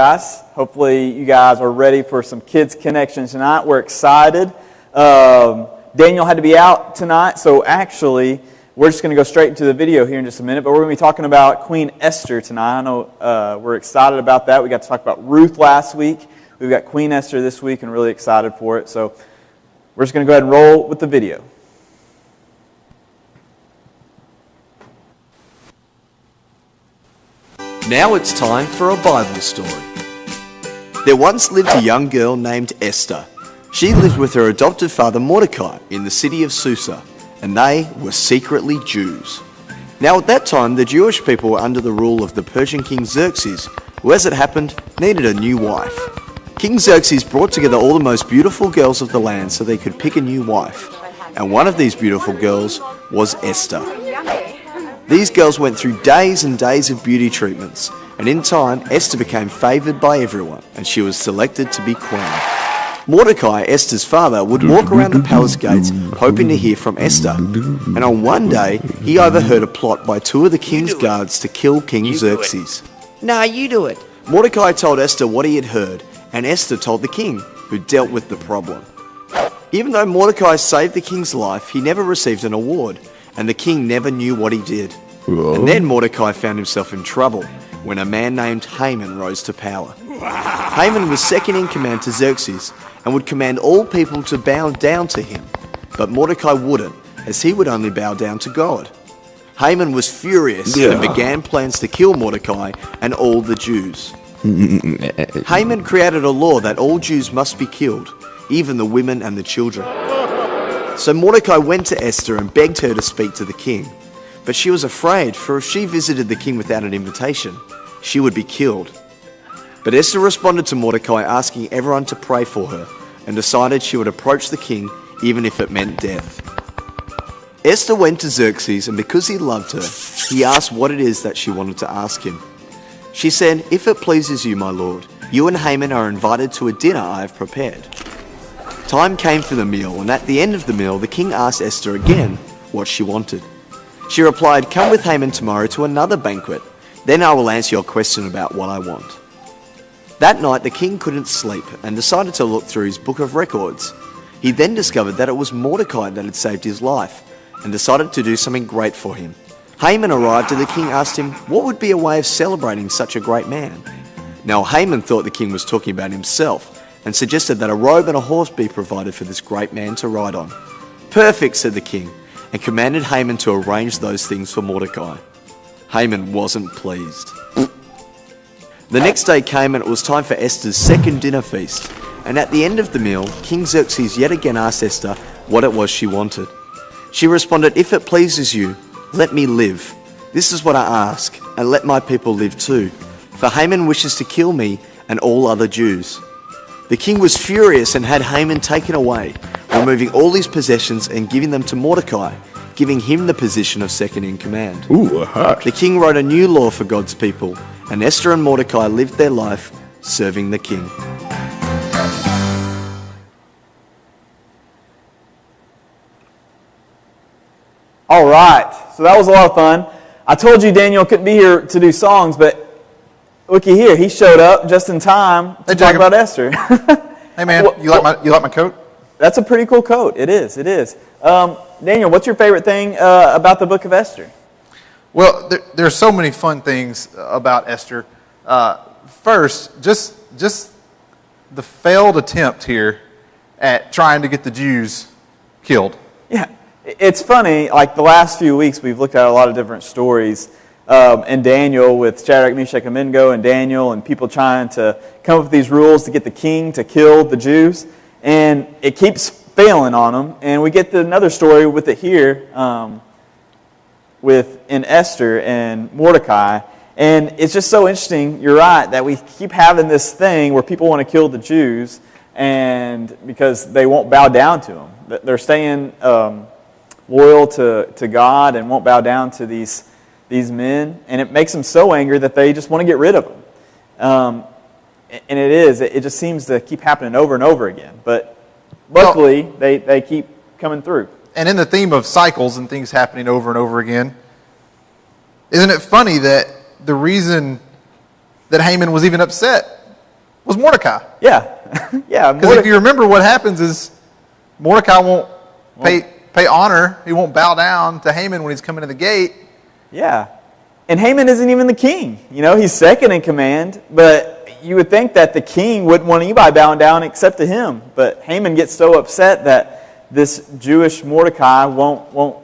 Guys, hopefully you guys are ready for some kids connection tonight. We're excited. Daniel had to be out tonight, so actually we're just going to go straight into the video here in just a minute, but we're going to be talking about Queen Esther tonight. I know we're excited about that. We got to talk about Ruth last week. We've got Queen Esther this week and really excited for it. So we're just going to go ahead and roll with the video. Now it's time for a Bible story. There once lived a young girl named Esther. She lived with her adopted father Mordecai in the city of Susa, and they were secretly Jews. Now at that time, the Jewish people were under the rule of the Persian king Xerxes, who, as it happened, needed a new wife. King Xerxes brought together all the most beautiful girls of the land so they could pick a new wife. And one of these beautiful girls was Esther. These girls went through days and days of beauty treatments, and in time, Esther became favoured by everyone, and she was selected to be queen. Mordecai, Esther's father, would walk around the palace gates hoping to hear from Esther. And on one day, he overheard a plot by two of the king's guards to kill King Xerxes. No, you do it. Mordecai told Esther what he had heard, and Esther told the king, who dealt with the problem. Even though Mordecai saved the king's life, he never received an award, and the king never knew what he did. And then Mordecai found himself in trouble when a man named Haman rose to power. Haman was second in command to Xerxes and would command all people to bow down to him. But Mordecai wouldn't, as he would only bow down to God. Haman was furious and began plans to kill Mordecai and all the Jews. Haman created a law that all Jews must be killed, even the women and the children. So Mordecai went to Esther and begged her to speak to the king. But she was afraid, for if she visited the king without an invitation, she would be killed. But Esther responded to Mordecai, asking everyone to pray for her, and decided she would approach the king even if it meant death. Esther went to Xerxes, and because he loved her, he asked what it is that she wanted to ask him. She said, "If it pleases you, my lord, you and Haman are invited to a dinner I have prepared." Time came for the meal, and at the end of the meal, the king asked Esther again what she wanted. She replied, "Come with Haman tomorrow to another banquet. Then I will answer your question about what I want." That night, the king couldn't sleep and decided to look through his book of records. He then discovered that it was Mordecai that had saved his life and decided to do something great for him. Haman arrived and the king asked him what would be a way of celebrating such a great man. Now, Haman thought the king was talking about himself and suggested that a robe and a horse be provided for this great man to ride on. "Perfect," said the king, and commanded Haman to arrange those things for Mordecai. Haman wasn't pleased. The next day came and it was time for Esther's second dinner feast. And at the end of the meal, King Xerxes yet again asked Esther what it was she wanted. She responded, "If it pleases you, let me live. This is what I ask, and let my people live too. For Haman wishes to kill me and all other Jews." The king was furious and had Haman taken away, removing all his possessions and giving them to Mordecai, giving him the position of second in command. The king wrote a new law for God's people, and Esther and Mordecai lived their life serving the king. All right, so that was a lot of fun. I told you Daniel couldn't be here to do songs, but looky here, he showed up just in time to talk about Esther. Hey man, you like my coat? That's a pretty cool coat. It is. Daniel, what's your favorite thing about the book of Esther? Well, there's so many fun things about Esther. First, just the failed attempt here at trying to get the Jews killed. Yeah, it's funny. Like the last few weeks, we've looked at a lot of different stories. And Daniel with Shadrach, Meshach, and Abednego, and Daniel, and people trying to come up with these rules to get the king to kill the Jews. And it keeps failing on them. And we get to another story with it here, in Esther and Mordecai. And it's just so interesting, you're right, that we keep having this thing where people want to kill the Jews and because they won't bow down to them. They're staying loyal to God and won't bow down to these men, and it makes them so angry that they just want to get rid of them. And it just seems to keep happening over and over again. But luckily, they keep coming through. And in the theme of cycles and things happening over and over again, isn't it funny that the reason that Haman was even upset was Mordecai. Yeah. Yeah. Because if you remember, what happens is Mordecai won't pay honor. He won't bow down to Haman when he's coming to the gate. Yeah. And Haman isn't even the king. You know, he's second in command, but you would think that the king wouldn't want anybody bowing down except to him. But Haman gets so upset that this Jewish Mordecai won't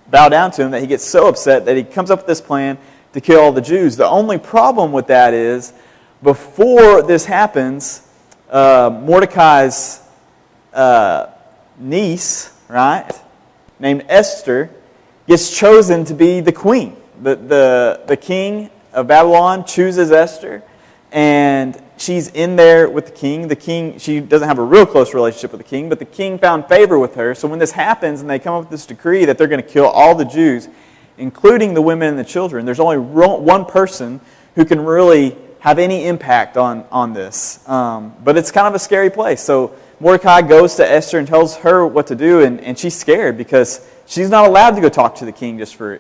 bow down to him, that he gets so upset that he comes up with this plan to kill all the Jews. The only problem with that is, before this happens, Mordecai's niece, right, named Esther, gets chosen to be the queen. The king of Babylon chooses Esther, and she's in there with the king. The king, she doesn't have a real close relationship with the king, but the king found favor with her. So when this happens and they come up with this decree that they're going to kill all the Jews, including the women and the children, there's only one person who can really have any impact on this. But it's kind of a scary place. So Mordecai goes to Esther and tells her what to do, and she's scared because she's not allowed to go talk to the king just for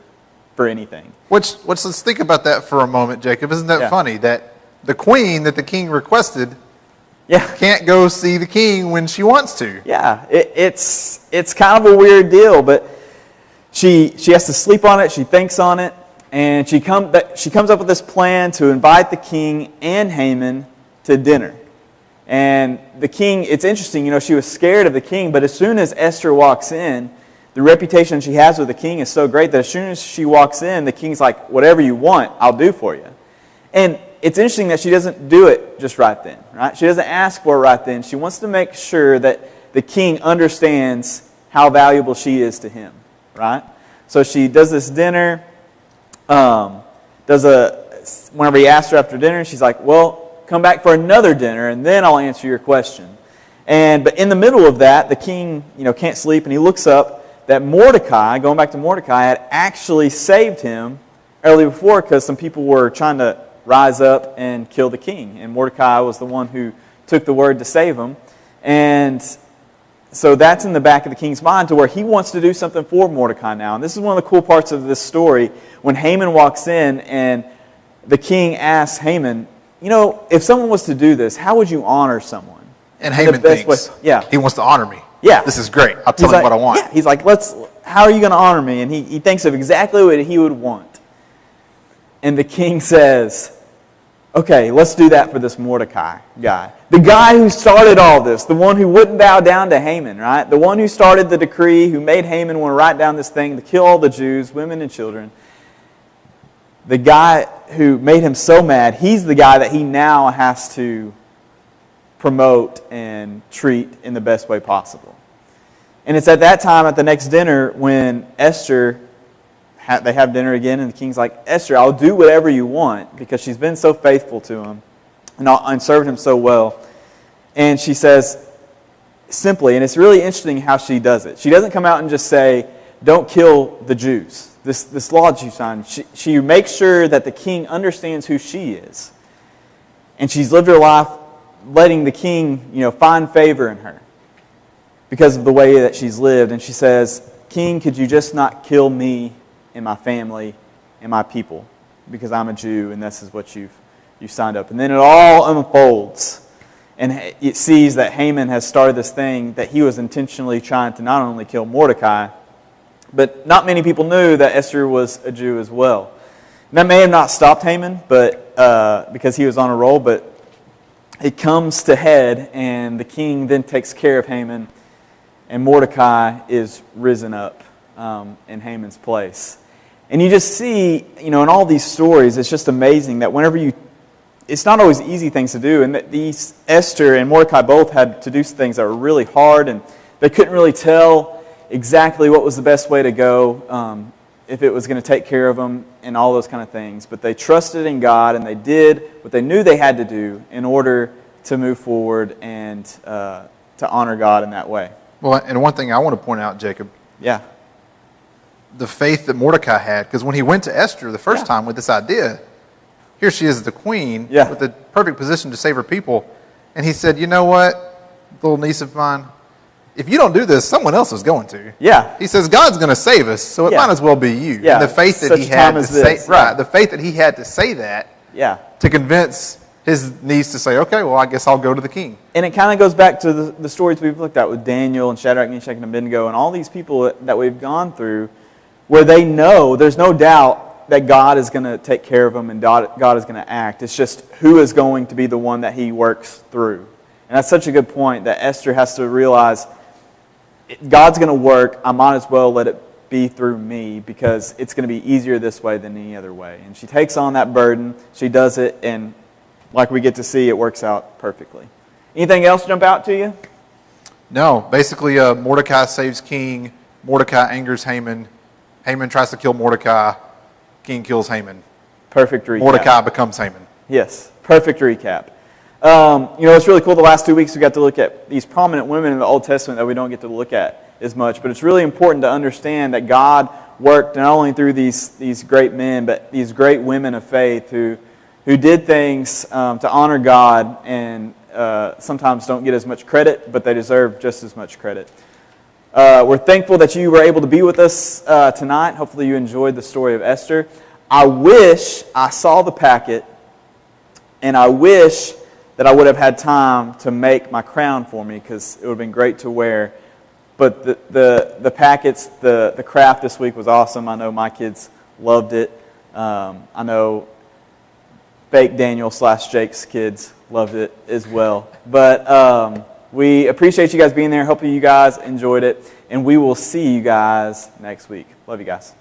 anything. Let's think about that for a moment, Jacob. Isn't that funny that the queen that the king requested can't go see the king when she wants to? Yeah, it's kind of a weird deal, but she has to sleep on it. She thinks on it, and she comes up with this plan to invite the king and Haman to dinner. And the king, it's interesting, you know, she was scared of the king, but as soon as Esther walks in, the reputation she has with the king is so great that as soon as she walks in, the king's like, whatever you want, I'll do for you. And it's interesting that she doesn't do it just right then, right? She doesn't ask for it right then. She wants to make sure that the king understands how valuable she is to him, right? So she does this dinner, whenever he asks her after dinner, she's like, well, come back for another dinner, and then I'll answer your question. But in the middle of that, the king, can't sleep, and he looks up that Mordecai, going back to Mordecai, had actually saved him early before because some people were trying to rise up and kill the king. And Mordecai was the one who took the word to save him. And so that's in the back of the king's mind to where he wants to do something for Mordecai now. And this is one of the cool parts of this story. When Haman walks in and the king asks Haman, if someone was to do this, how would you honor someone? And Haman thinks, he wants to honor me. Yeah. This is great. I'll tell him what I want. Yeah. He's like, how are you going to honor me? And he thinks of exactly what he would want. And the king says, okay, let's do that for this Mordecai guy. The guy who started all this, the one who wouldn't bow down to Haman, right? The one who started the decree, who made Haman want to write down this thing to kill all the Jews, women and children. The guy who made him so mad, he's the guy that he now has to promote and treat in the best way possible. And it's at that time, at the next dinner, when Esther, they have dinner again, and the king's like, Esther, I'll do whatever you want, because she's been so faithful to him and served him so well. And she says, simply, and it's really interesting how she does it. She doesn't come out and just say, don't kill the Jews. This law that you signed, she makes sure that the king understands who she is. And she's lived her life letting the king, find favor in her because of the way that she's lived. And she says, King, could you just not kill me and my family and my people because I'm a Jew and this is what you've signed up. And then it all unfolds. And it sees that Haman has started this thing that he was intentionally trying to not only kill Mordecai, but not many people knew that Esther was a Jew as well. And that may have not stopped Haman, but because he was on a roll, but it comes to head, and the king then takes care of Haman, and Mordecai is risen up in Haman's place. And you just see, in all these stories, it's just amazing that it's not always easy things to do, and that these Esther and Mordecai both had to do things that were really hard, and they couldn't really tell exactly what was the best way to go, if it was going to take care of them and all those kind of things. But they trusted in God, and they did what they knew they had to do in order to move forward and to honor God in that way. Well, and one thing I want to point out, Jacob. Yeah. The faith that Mordecai had, because when he went to Esther the first time with this idea, here she is the queen with the perfect position to save her people, and he said, you know what, little niece of mine, if you don't do this, someone else is going to. Yeah. He says, God's going to save us, so it might as well be you. Yeah. And the faith that he had to say, the faith that he had to say that, to convince his needs to say, okay, well, I guess I'll go to the king. And it kind of goes back to the stories we've looked at with Daniel and Shadrach, Meshach, and Abednego and all these people that we've gone through, where they know, there's no doubt that God is going to take care of them and God is going to act. It's just who is going to be the one that he works through. And that's such a good point that Esther has to realize God's going to work. I might as well let it be through me because it's going to be easier this way than any other way. And she takes on that burden. She does it, and like we get to see, it works out perfectly. Anything else jump out to you? No, basically Mordecai saves King. Mordecai angers Haman. Haman tries to kill Mordecai. King kills Haman. Perfect recap. Mordecai becomes Haman. Yes, perfect recap. It's really cool. The last 2 weeks we got to look at these prominent women in the Old Testament that we don't get to look at as much. But it's really important to understand that God worked not only through these great men, but these great women of faith who did things to honor God and sometimes don't get as much credit, but they deserve just as much credit. We're thankful that you were able to be with us tonight. Hopefully you enjoyed the story of Esther. I wish I saw the packet, and I wish that I would have had time to make my crown for me because it would have been great to wear. But the packets, the craft this week was awesome. I know my kids loved it. I know fake Daniel / Jake's kids loved it as well. But we appreciate you guys being there. Hopefully you guys enjoyed it. And we will see you guys next week. Love you guys.